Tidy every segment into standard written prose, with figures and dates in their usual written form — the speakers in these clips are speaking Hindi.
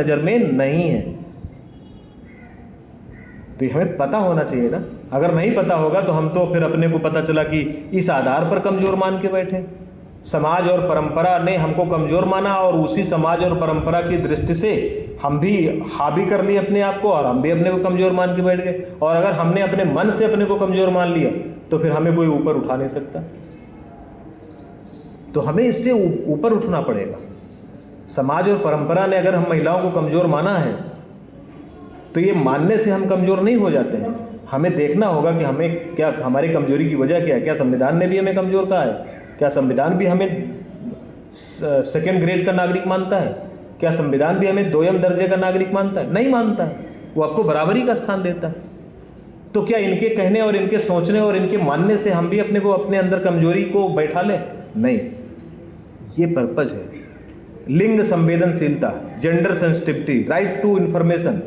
नज़र में नहीं है। तो ये हमें पता होना चाहिए ना। अगर नहीं पता होगा तो हम तो फिर अपने को पता चला कि इस आधार पर कमज़ोर मान के बैठे। समाज और परंपरा ने हमको कमज़ोर माना और उसी समाज और परंपरा की दृष्टि से हम भी हावी कर लिए अपने आप को और हम भी अपने को कमज़ोर मान के बैठ गए। और अगर हमने अपने मन से अपने को कमज़ोर मान लिया तो फिर हमें कोई ऊपर उठा नहीं सकता। तो हमें इससे ऊपर उठना पड़ेगा। समाज और परंपरा ने अगर हम महिलाओं को कमज़ोर माना है तो ये मानने से हम कमज़ोर नहीं हो जाते हैं। हमें देखना होगा कि हमें क्या, हमारी कमज़ोरी की वजह क्या है। क्या संविधान ने भी हमें कमज़ोर कहा है? क्या संविधान भी हमें सेकेंड ग्रेड का नागरिक मानता है? क्या संविधान भी हमें दोयम दर्जे का नागरिक मानता है? नहीं मानता है। वो आपको बराबरी का स्थान देता है। तो क्या इनके कहने और इनके सोचने और इनके मानने से हम भी अपने को अपने अंदर कमजोरी को बैठा लें? नहीं, ये पर्पज है। लिंग संवेदनशीलता, gender sensitivity, right to information,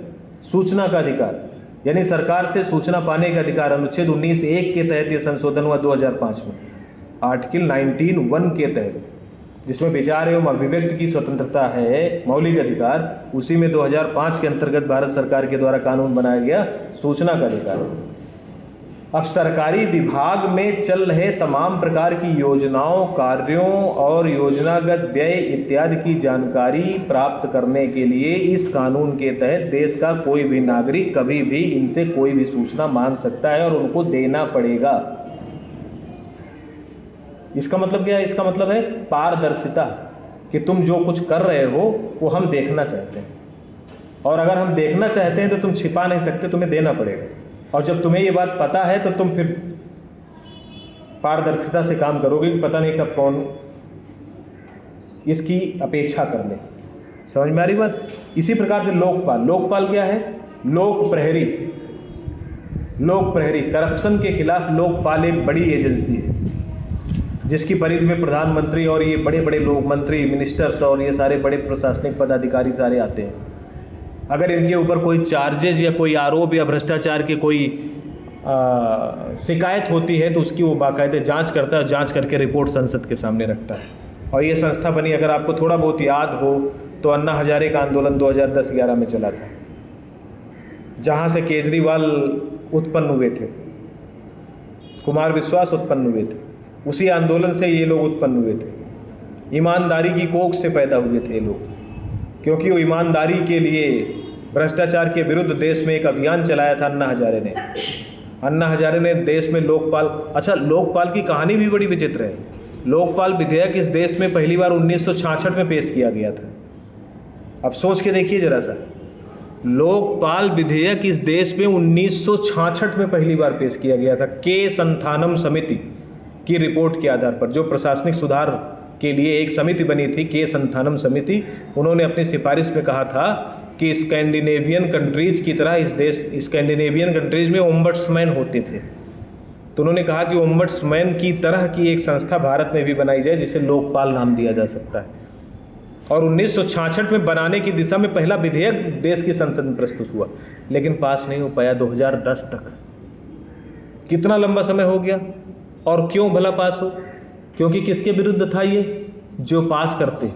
सूचना का अधिकार, यानी सरकार से सूचना पाने का अधिकार अनुच्छेद 19(1) के तहत ये संशोधन हुआ 2005 में, आर्टिकल 19(1) के तहत, जिसमें विचार एवं अभिव्यक्ति की स्वतंत्रता है, मौलिक अधिकार। उसी में 2005 के अंतर्गत भारत सरकार के द्वारा कानून बनाया गया सूचना का अधिकार। अब सरकारी विभाग में चल रहे तमाम प्रकार की योजनाओं, कार्यों और योजनागत व्यय इत्यादि की जानकारी प्राप्त करने के लिए इस कानून के तहत देश का कोई भी नागरिक कभी भी इनसे कोई भी सूचना मांग सकता है और उनको देना पड़ेगा। इसका मतलब क्या है? इसका मतलब है पारदर्शिता, कि तुम जो कुछ कर रहे हो वो हम देखना चाहते हैं, और अगर हम देखना चाहते हैं तो तुम छिपा नहीं सकते, तुम्हें देना पड़ेगा। और जब तुम्हें ये बात पता है तो तुम फिर पारदर्शिता से काम करोगे कि पता नहीं कब कौन इसकी अपेक्षा कर ले। समझ में आ रही बात? इसी प्रकार से लोकपाल, लोकपाल क्या है? लोक प्रहरी। लोक प्रहरी, करप्शन के खिलाफ लोकपाल एक बड़ी एजेंसी है जिसकी परिधि में प्रधानमंत्री और ये बड़े बड़े लोग, मंत्री, मिनिस्टर्स और ये सारे बड़े प्रशासनिक पदाधिकारी सारे आते हैं। अगर इनके ऊपर कोई चार्जेज या कोई आरोप या भ्रष्टाचार की कोई शिकायत होती है तो उसकी वो बाकायदे जांच करता है, जांच करके रिपोर्ट संसद के सामने रखता है। और ये संस्था बनी, अगर आपको थोड़ा बहुत याद हो तो अन्ना हजारे का आंदोलन 2010-11 में चला था, जहाँ से केजरीवाल उत्पन्न हुए थे, कुमार विश्वास उत्पन्न हुए थे। उसी आंदोलन से ये लोग उत्पन्न हुए थे। ईमानदारी की कोख से पैदा हुए थे ये लोग, क्योंकि वो ईमानदारी के लिए भ्रष्टाचार के विरुद्ध देश में एक अभियान चलाया था अन्ना हजारे ने। अन्ना हजारे ने देश में लोकपाल, अच्छा लोकपाल की कहानी भी बड़ी विचित्र है। लोकपाल विधेयक इस देश में पहली बार 1966 में पेश किया गया था। अब सोच के देखिए जरा सा, लोकपाल विधेयक इस देश में 1966 में पहली बार पेश किया गया था, के संथानम समिति की रिपोर्ट के आधार पर। जो प्रशासनिक सुधार के लिए एक समिति बनी थी, के संथानम समिति, उन्होंने अपनी सिफारिश में कहा था कि स्कैंडिनेवियन कंट्रीज की तरह इस देश, स्कैंडिनेवियन कंट्रीज में ओम्बड्समैन होते थे, तो उन्होंने कहा कि ओम्बड्समैन की तरह की एक संस्था भारत में भी बनाई जाए जिसे लोकपाल नाम दिया जा सकता है। और 1966 में बनाने की दिशा में पहला विधेयक देश की संसद में प्रस्तुत हुआ, लेकिन पास नहीं हो पाया 2010 तक। कितना लंबा समय हो गया। और क्यों भला पास हो? क्योंकि किसके विरुद्ध था ये? जो पास करते,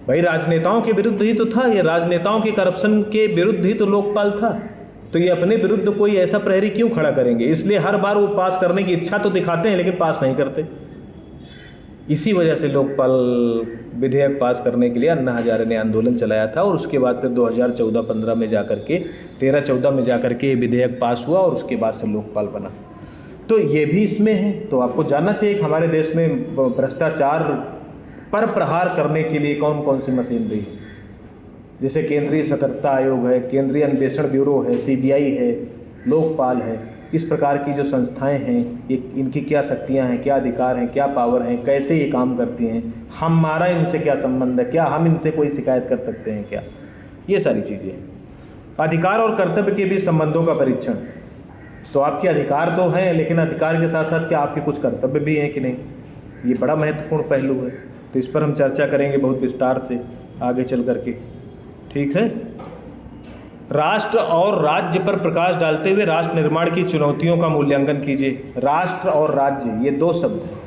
भाई राजनेताओं के विरुद्ध ही तो था ये। राजनेताओं के करप्शन के विरुद्ध ही तो लोकपाल था। तो ये अपने विरुद्ध कोई ऐसा प्रहरी क्यों खड़ा करेंगे? इसलिए हर बार वो पास करने की इच्छा तो दिखाते हैं लेकिन पास नहीं करते। इसी वजह से लोकपाल विधेयक पास करने के लिए अन्ना हजारे ने आंदोलन चलाया था। और उसके बाद फिर 2014-15 में जाकर के, 13-14 में जाकर के विधेयक पास हुआ और उसके बाद से लोकपाल बना। तो ये भी इसमें है। तो आपको जानना चाहिए कि हमारे देश में भ्रष्टाचार पर प्रहार करने के लिए कौन कौन सी मशीनरी है। जैसे केंद्रीय सतर्कता आयोग है, केंद्रीय अन्वेषण ब्यूरो है, CBI है, लोकपाल है। इस प्रकार की जो संस्थाएं हैं, ये इनकी क्या शक्तियां हैं, क्या अधिकार हैं, क्या पावर हैं, कैसे ये काम करती हैं, हमारा इनसे क्या संबंध है, क्या हम इनसे कोई शिकायत कर सकते हैं क्या, ये सारी चीज़ें हैं। अधिकार और कर्तव्य के भी संबंधों का परीक्षण। तो आपके अधिकार तो हैं, लेकिन अधिकार के साथ साथ क्या आपके कुछ कर्तव्य भी हैं कि नहीं, ये बड़ा महत्वपूर्ण पहलू है। तो इस पर हम चर्चा करेंगे बहुत विस्तार से आगे चल करके, ठीक है। राष्ट्र और राज्य पर प्रकाश डालते हुए राष्ट्र निर्माण की चुनौतियों का मूल्यांकन कीजिए। राष्ट्र और राज्य, ये दो शब्द हैं।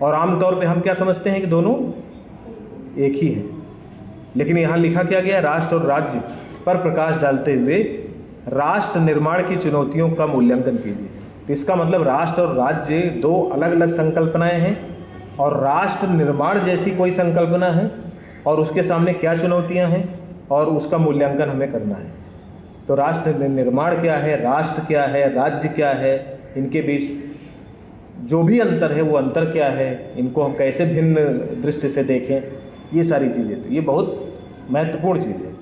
और आमतौर पे हम क्या समझते हैं कि दोनों एक ही है, लेकिन यहाँ लिखा क्या गया, राष्ट्र और राज्य पर प्रकाश डालते हुए राष्ट्र निर्माण की चुनौतियों का मूल्यांकन कीजिए। तो इसका मतलब राष्ट्र और राज्य दो अलग अलग संकल्पनाएं हैं, और राष्ट्र निर्माण जैसी कोई संकल्पना है, और उसके सामने क्या चुनौतियां हैं और उसका मूल्यांकन हमें करना है। तो राष्ट्र निर्माण क्या है, राष्ट्र क्या है, राज्य क्या है, इनके बीच जो भी अंतर है वो अंतर क्या है, इनको हम कैसे भिन्न दृष्टि से देखें, ये सारी चीज़ें, तो ये बहुत महत्वपूर्ण चीज़ है।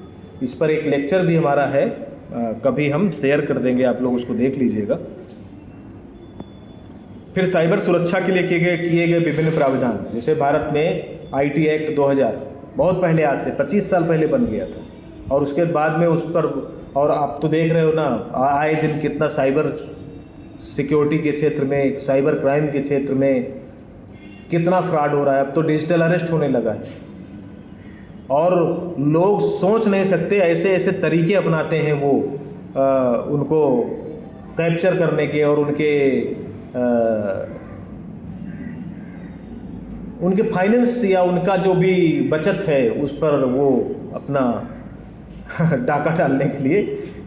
इस पर एक लेक्चर भी हमारा है, कभी हम शेयर कर देंगे, आप लोग उसको देख लीजिएगा। फिर साइबर सुरक्षा के लिए किए गए विभिन्न प्रावधान, जैसे भारत में IT एक्ट 2000 बहुत पहले, आज से 25 साल पहले बन गया था, और उसके बाद में उस पर, और आप तो देख रहे हो ना आए दिन कितना साइबर सिक्योरिटी के क्षेत्र में, साइबर क्राइम के क्षेत्र में कितना फ्रॉड हो रहा है। अब तो डिजिटल अरेस्ट होने लगा है, और लोग सोच नहीं सकते, ऐसे ऐसे तरीके अपनाते हैं वो उनको कैप्चर करने के, और उनके फाइनेंस या उनका जो भी बचत है उस पर वो अपना डाका डालने के लिए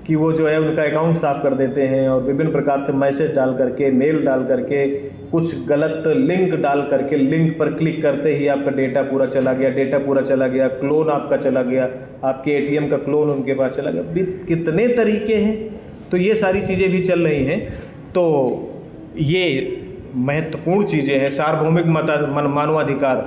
कि वो जो है उनका अकाउंट साफ कर देते हैं, और विभिन्न प्रकार से मैसेज डाल करके, मेल डाल करके, कुछ गलत लिंक डाल करके, लिंक पर क्लिक करते ही आपका डेटा पूरा चला गया, क्लोन आपका चला गया, आपके ATM का क्लोन उनके पास चला गया। कितने तरीके हैं, तो ये सारी चीज़ें भी चल रही हैं। तो ये महत्वपूर्ण चीज़ें हैं। सार्वभौमिक मानवाधिकार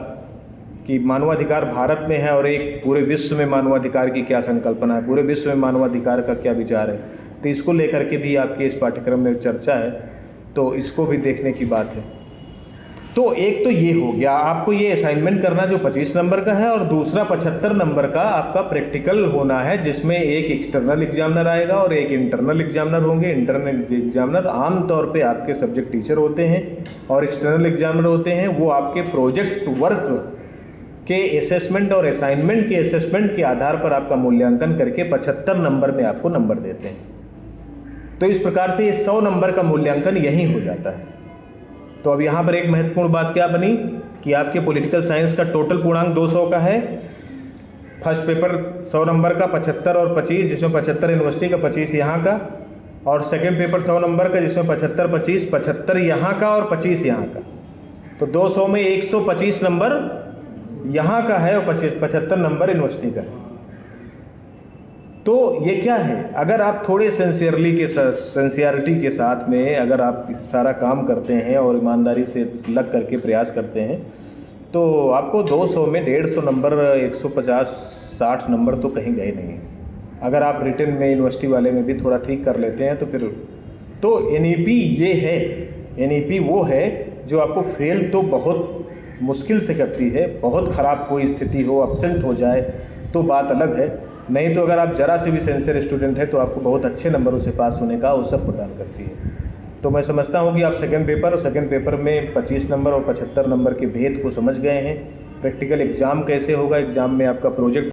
कि मानवाधिकार भारत में है, और एक पूरे विश्व में मानवाधिकार की क्या संकल्पना है, पूरे विश्व में मानवाधिकार का क्या विचार है, तो इसको लेकर के भी आपके इस पाठ्यक्रम में चर्चा है, तो इसको भी देखने की बात है। तो एक तो ये हो गया, आपको ये असाइनमेंट करना जो 25 नंबर का है, और दूसरा 75 नंबर का आपका प्रैक्टिकल होना है, जिसमें एक एक्सटर्नल एग्जामिनर आएगा और एक इंटरनल एग्जामिनर होंगे। इंटरनल एग्जामिनर आमतौर पे आपके सब्जेक्ट टीचर होते हैं, और एक्सटर्नल एग्जामिनर होते हैं वो आपके प्रोजेक्ट वर्क के असेसमेंट और असाइनमेंट के असेसमेंट के आधार पर आपका मूल्यांकन करके 75 नंबर में आपको नंबर देते हैं। तो इस प्रकार से ये 100 नंबर का मूल्यांकन यहीं हो जाता है। तो अब यहाँ पर एक महत्वपूर्ण बात क्या बनी कि आपके पॉलिटिकल साइंस का टोटल पूर्णांक 200 का है। फर्स्ट पेपर 100 नंबर का 75 और 25, जिसमें 75 यूनिवर्सिटी का, 25 यहाँ का, और सेकेंड पेपर 100 नंबर का, जिसमें 75 25, 75 यहाँ का और 25 यहाँ का। तो 200 में 125 नंबर यहाँ का है और 75 नंबर यूनिवर्सिटी का है। तो ये क्या है, अगर आप थोड़े सिंसियरिटी के साथ में अगर आप सारा काम करते हैं और ईमानदारी से लग करके प्रयास करते हैं, तो आपको 200 में 150 नंबर, 150-60 नंबर तो कहीं गए नहीं। अगर आप रिटन में यूनिवर्सिटी वाले में भी थोड़ा ठीक कर लेते हैं तो फिर तो NEP ये है, NEP वो है जो आपको फेल तो बहुत मुश्किल से करती है। बहुत ख़राब कोई स्थिति हो, एब्सेंट हो जाए तो बात अलग है, नहीं तो अगर आप ज़रा से भी सिंसियर स्टूडेंट है तो आपको बहुत अच्छे नंबरों से पास होने का अवसर प्रदान करती है। तो मैं समझता हूँ कि आप सेकंड पेपर में 25 नंबर और 75 नंबर के भेद को समझ गए हैं। प्रैक्टिकल एग्ज़ाम कैसे होगा, एग्ज़ाम में आपका प्रोजेक्ट